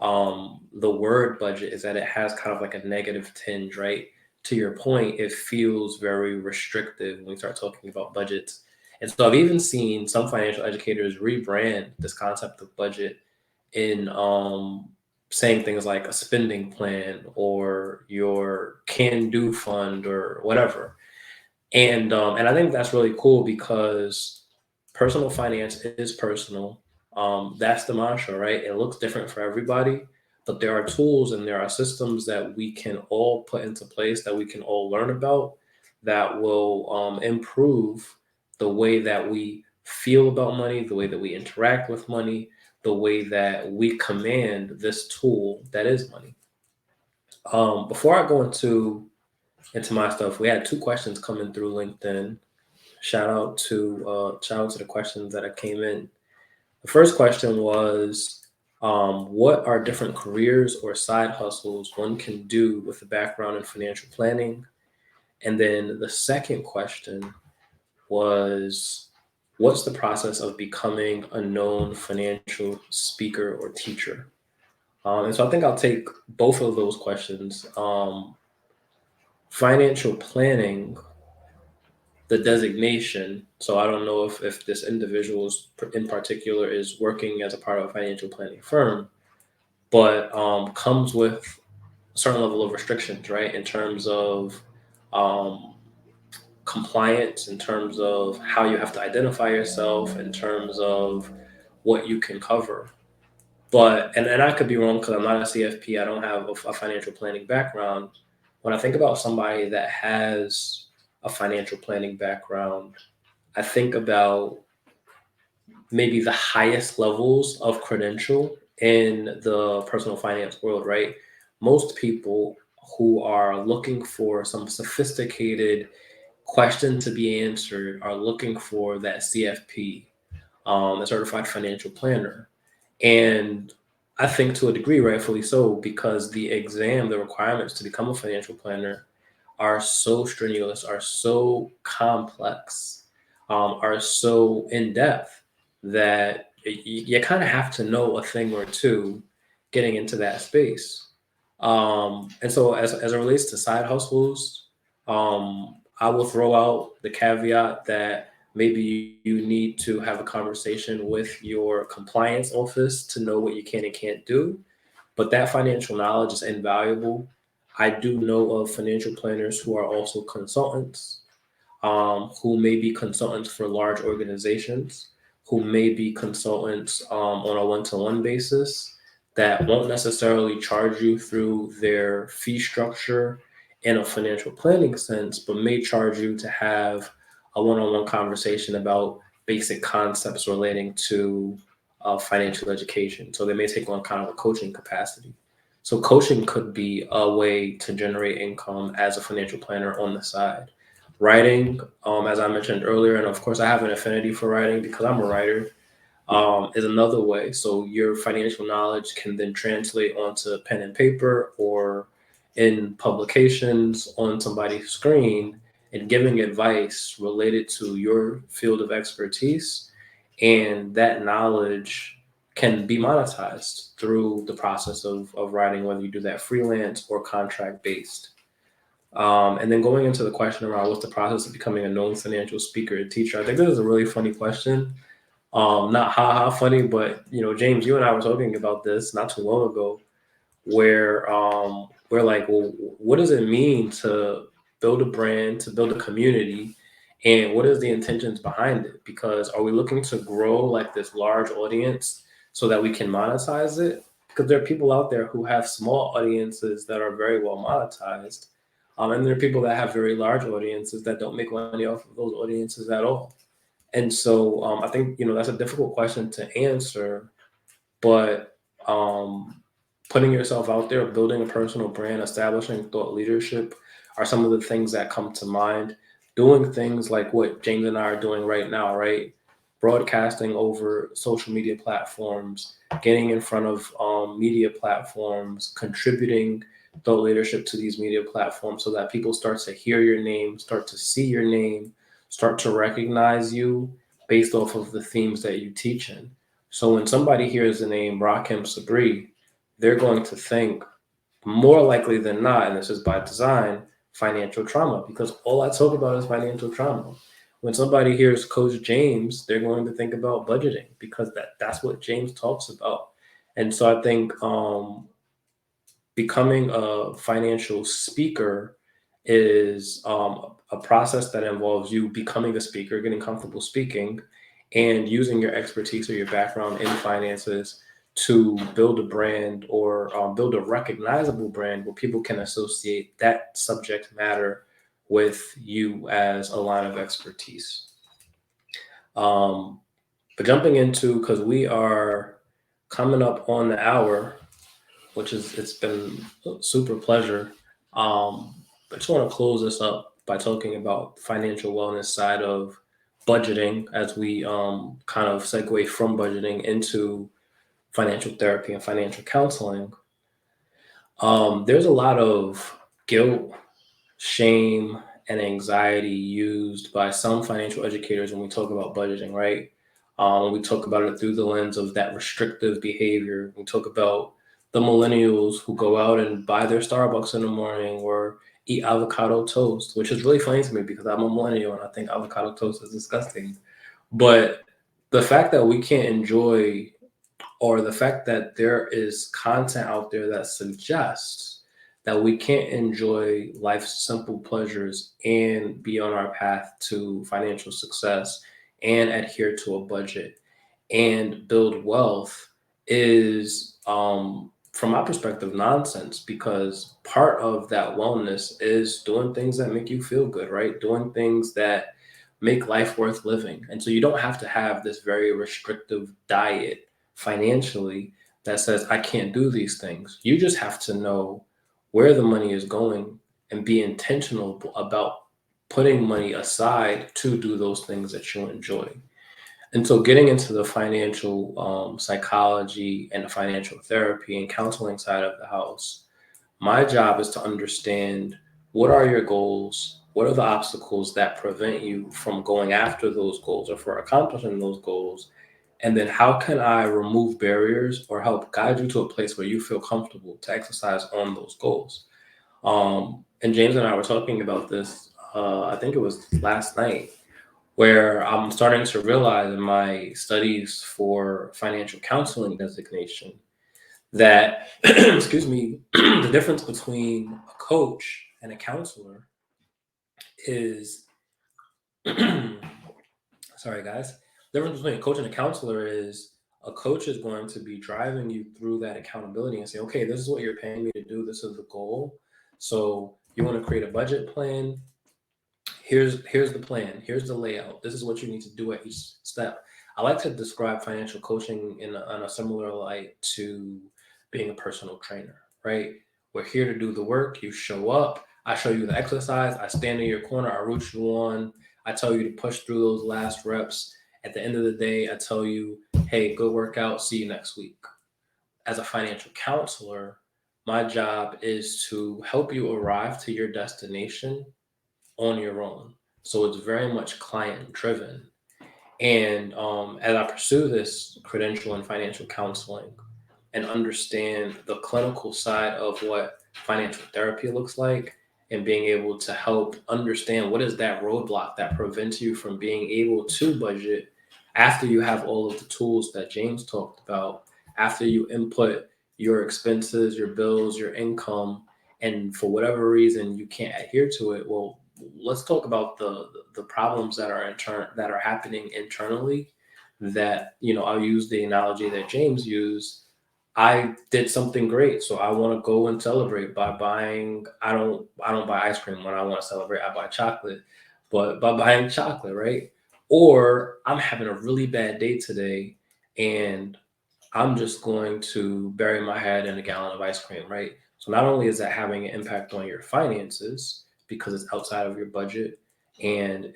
A: the word budget is that it has kind of like a negative tinge, right? To your point, it feels very restrictive when we start talking about budgets. And so I've even seen some financial educators rebrand this concept of budget in saying things like a spending plan or your can do fund or whatever. And I think that's really cool because personal finance is personal. That's the mantra, right? It looks different for everybody, but there are tools and there are systems that we can all put into place that we can all learn about that will improve the way that we feel about money, the way that we interact with money, the way that we command this tool that is money. Before I go into my stuff, we had two questions coming through LinkedIn. Shout out to the questions that came in. The first question was, what are different careers or side hustles one can do with a background in financial planning? And then the second question was, what's the process of becoming a known financial speaker or teacher? And so I think I'll take both of those questions. Financial planning, the designation. So I don't know if this individual in particular is working as a part of a financial planning firm, but comes with a certain level of restrictions, right? In terms of um, compliance, in terms of how you have to identify yourself, in terms of what you can cover. But and I could be wrong because I'm not a CFP. I don't have a financial planning background. When I think about somebody that has a financial planning background, I think about maybe the highest levels of credential in the personal finance world, right? Most people who are looking for some sophisticated question to be answered are looking for that CFP, a certified financial planner. And I think to a degree, rightfully so, because the exam, the requirements to become a financial planner are so strenuous, are so complex, are so in depth that you kind of have to know a thing or two getting into that space. And so, as it relates to side hustles, I will throw out the caveat that maybe you need to have a conversation with your compliance office to know what you can and can't do. But that financial knowledge is invaluable. I do know of financial planners who are also consultants, who may be consultants for large organizations, who may be consultants on a one-to-one basis that won't necessarily charge you through their fee structure in a financial planning sense, but may charge you to have a one-on-one conversation about basic concepts relating to financial education. So they may take on kind of a coaching capacity. So coaching could be a way to generate income as a financial planner on the side. Writing, as I mentioned earlier, and of course I have an affinity for writing because I'm a writer, is another way. So your financial knowledge can then translate onto pen and paper or in publications on somebody's screen and giving advice related to your field of expertise. And that knowledge can be monetized through the process of writing, whether you do that freelance or contract based. And then going into the question around what's the process of becoming a known financial speaker and teacher, I think this is a really funny question. Not ha funny, but James, you and I were talking about this not too long ago, where we're like, well, what does it mean to build a brand, to build a community, and what is the intentions behind it? Because are we looking to grow like this large audience so that we can monetize it? Because there are people out there who have small audiences that are very well monetized, and there are people that have very large audiences that don't make money off of those audiences at all. And so I think that's a difficult question to answer, but putting yourself out there, building a personal brand, establishing thought leadership are some of the things that come to mind. Doing things like what James and I are doing right now, right? Broadcasting over social media platforms, getting in front of media platforms, contributing thought leadership to these media platforms so that people start to hear your name, start to see your name, start to recognize you based off of the themes that you teach in. So when somebody hears the name Rakim Sabri, they're going to think more likely than not, and this is by design, financial trauma, because all I talk about is financial trauma. When somebody hears Coach James, they're going to think about budgeting because that's what James talks about. And so I think becoming a financial speaker is a process that involves you becoming a speaker, getting comfortable speaking, and using your expertise or your background in finances to build a brand or build a recognizable brand where people can associate that subject matter with you as a line of expertise. But jumping into, because we are coming up on the hour, which is it's been a super pleasure. I just want to close this up by talking about financial wellness side of budgeting as we kind of segue from budgeting into financial therapy and financial counseling. There's a lot of guilt, shame, and anxiety used by some financial educators when we talk about budgeting, right? We talk about it through the lens of that restrictive behavior. We talk about the millennials who go out and buy their Starbucks in the morning or eat avocado toast, which is really funny to me because I'm a millennial and I think avocado toast is disgusting. But the fact that we can't enjoy, or the fact that there is content out there that suggests that we can't enjoy life's simple pleasures and be on our path to financial success and adhere to a budget and build wealth is, from my perspective, nonsense, because part of that wellness is doing things that make you feel good, right? Doing things that make life worth living. And so you don't have to have this very restrictive diet financially that says, I can't do these things. You just have to know where the money is going and be intentional about putting money aside to do those things that you enjoy. And so getting into the financial psychology and the financial therapy and counseling side of the house, my job is to understand what are your goals, what are the obstacles that prevent you from going after those goals or for accomplishing those goals, and then how can I remove barriers or help guide you to a place where you feel comfortable to exercise on those goals. And James and I were talking about this, I think it was last night, where I'm starting to realize in my studies for financial counseling designation that, excuse me, the difference between a coach and a counselor is, sorry guys, the difference between a coach and a counselor is a coach is going to be driving you through that accountability and say, okay, this is what you're paying me to do. This is the goal. So you want to create a budget plan. Here's the plan. Here's the layout. This is what you need to do at each step. I like to describe financial coaching in a similar light to being a personal trainer, right? We're here to do the work. You show up. I show you the exercise. I stand in your corner. I root you on. I tell you to push through those last reps. At the end of the day, I tell you, hey, good workout. See you next week. As a financial counselor, my job is to help you arrive to your destination on your own. So it's very much client driven. And as I pursue this credential in financial counseling and understand the clinical side of what financial therapy looks like, and being able to help understand what is that roadblock that prevents you from being able to budget after you have all of the tools that James talked about, after you input your expenses, your bills, your income, and for whatever reason you can't adhere to it. Well, let's talk about the problems that are happening internally. That, I'll use the analogy that James used. I did something great, so I want to go and celebrate by buying. I don't buy ice cream when I want to celebrate. I buy chocolate, but by buying chocolate, right? Or I'm having a really bad day today, and I'm just going to bury my head in a gallon of ice cream, right? So not only is that having an impact on your finances because it's outside of your budget, my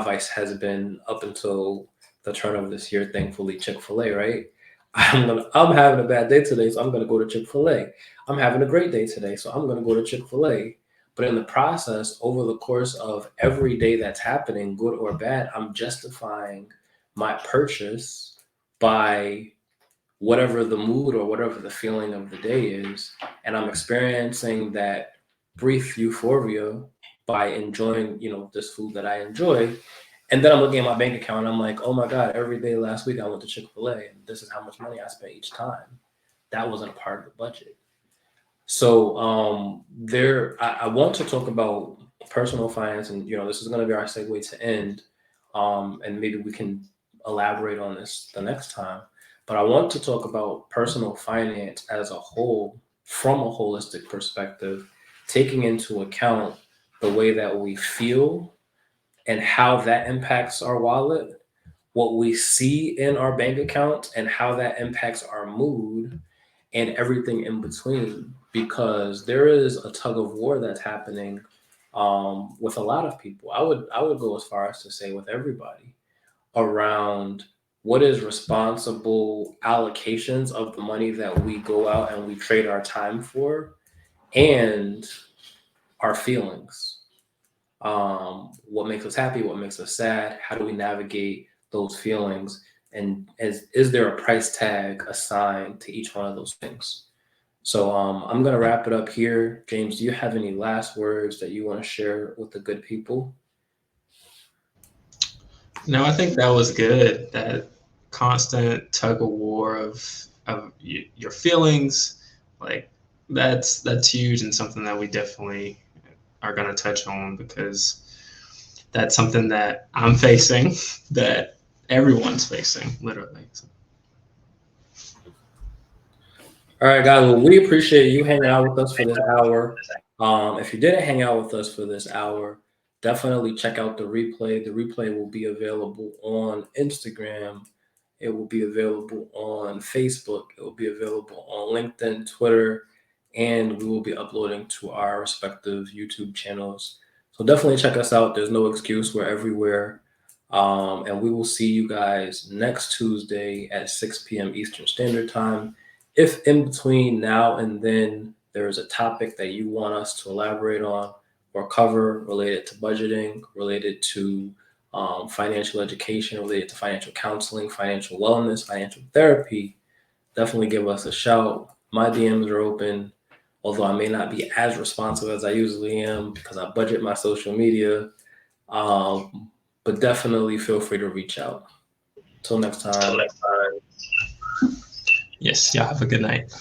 A: vice has been up until the turn of this year, thankfully, Chick-fil-A, right? I'm having a bad day today, so I'm gonna go to Chick-fil-A. I'm having a great day today, so I'm gonna go to Chick-fil-A. But in the process, over the course of every day that's happening, good or bad, I'm justifying my purchase by whatever the mood or whatever the feeling of the day is. And I'm experiencing that brief euphoria by enjoying, this food that I enjoy. And then I'm looking at my bank account and I'm like, oh my God, every day last week I went to Chick-fil-A and this is how much money I spent each time. That wasn't a part of the budget. So I want to talk about personal finance, and this is going to be our segue to end, and maybe we can elaborate on this the next time. But I want to talk about personal finance as a whole from a holistic perspective, taking into account the way that we feel and how that impacts our wallet, what we see in our bank account, and how that impacts our mood, and everything in between. Because there is a tug of war that's happening with a lot of people. I would go as far as to say with everybody around what is responsible allocations of the money that we go out and we trade our time for, and our feelings. What makes us happy, what makes us sad, how do we navigate those feelings, and is there a price tag assigned to each one of those things? So I'm going to wrap it up here. James, do you have any last words that you want to share with the good people?
B: No, I think that was good. That constant tug of war of your feelings, like that's huge and something that we definitely are going to touch on, because that's something that I'm facing, that everyone's facing, literally. So.
A: All right, guys. Well, we appreciate you hanging out with us for this hour. If you didn't hang out with us for this hour, definitely check out the replay. The replay will be available on Instagram. It will be available on Facebook. It will be available on LinkedIn, Twitter, and we will be uploading to our respective YouTube channels. So definitely check us out. There's no excuse. We're everywhere. And we will see you guys next Tuesday at 6 p.m. Eastern Standard Time. If in between now and then there is a topic that you want us to elaborate on or cover related to budgeting, related to financial education, related to financial counseling, financial wellness, financial therapy, definitely give us a shout. My DMs are open, although I may not be as responsive as I usually am because I budget my social media. But definitely feel free to reach out. Till next time.
B: Yes, y'all have a good night.